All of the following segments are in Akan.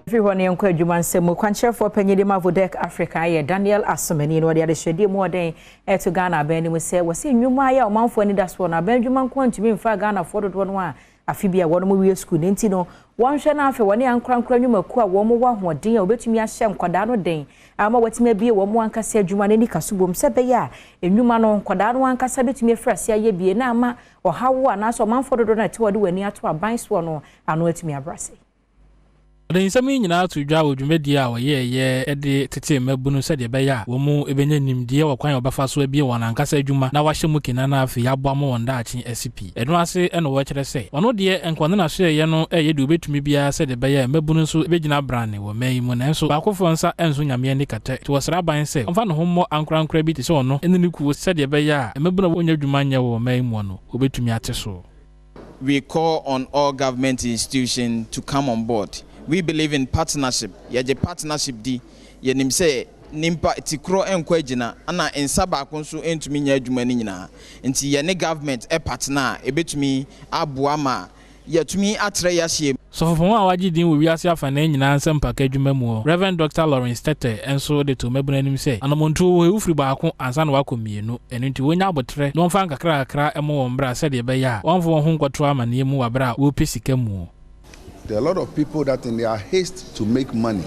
Everyone in Kwajuman Semu Kwancher for Penyedema Vodek Africa, Daniel Asomani, no, the other shady more than to Ghana. Benny will say, was in Numaya, a month when it does one. A Benjamin Quantum in Far Ghana afforded one. A Fibia, one more school, Nintino, one shall after 1 year and crown cranium, one more dear, bet me a sham quadano day. I'm what may be one more Cassia Jumanini Casubum Sepeya, a Numano quadano and Cassabit me fresh, ye be an ama, or how one as a man for the donor to do any to a bind swan and wait me a brassy. The same nyina to dwa odwumedia wo ye de tete mabunu se de beya wo mu ebenye nimdie wo kwan obafa so abie won ankasa adwuma na wahye mu kinana afi aboamo won daachi SP eno ase eno wo kire se ono de enkwane na so ye no ye de obetumi bia se de beya mabunu so ebegina brane wo mai mu na so bakofo nsa enso nyame ni kata to wasra ban se omfa no hommo ankra bi te se ono eni ni ku se de beya mabunu wo nya adwuma nya wo mai mu no obetumi ate so. We call on all government institutions to come on board. We believe in partnership. Yaje partnership di yenim se nimpa tikro enkwagina ana ensaba konso entumi nya adwuma ni nyina nti ye ne government e partner ebetumi aboama yetumi atre yahye so for one waji din we wiase afa na nyina nsem paka adwuma mu Reverend Dr. Lawrence Tete enso de to mabuna nim se anomonto we ufri baako ansa na wakomienu eno nti wonya abotre no mfa nkakra emo wo mbra se de be ya wonfo ho nkwoto amane mu wabra wo pesika mu. There are a lot of people that in their haste to make money,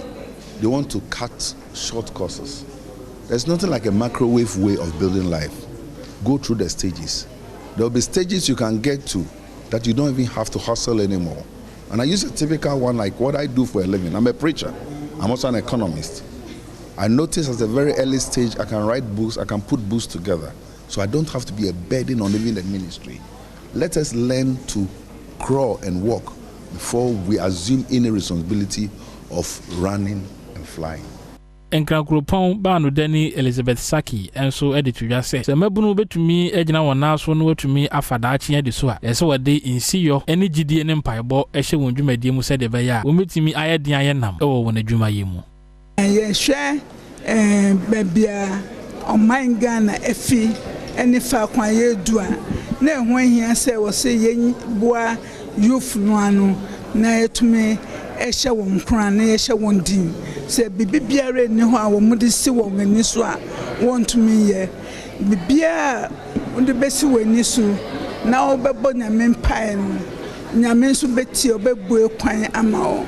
they want to cut short courses. There's nothing like a microwave way of building life. Go through the stages. There will be stages you can get to that you don't even have to hustle anymore. And I use a typical one like what I do for a living. I'm a preacher. I'm also an economist. I notice at a very early stage I can write books, I can put books together. So I don't have to be a burden on even the ministry. Let us learn to crawl and walk before we assume any responsibility of running and flying. Enkra Grupon Banu Deni Elizabeth Saki enso edit wi ase se mabunu betumi egina wona so no watumi afadachi ade so a ese wode insiyo eni gidie ne mpaebo ehye won dwumadie mu se de beya wo metimi ayeden ayenam ewo won adwumaye mu ye hwe babia oman Ghana efi eni fa kwan ye dua na ehun ahia se wo se ye boa youth no anu na etumi ehye won kran na ehye won din se bibiare ni ho a wo mudi si won ani so a wontumi ye bibia unde besi wani so na obebo nyame mpae no nyame so beti obebu kwan ama wo.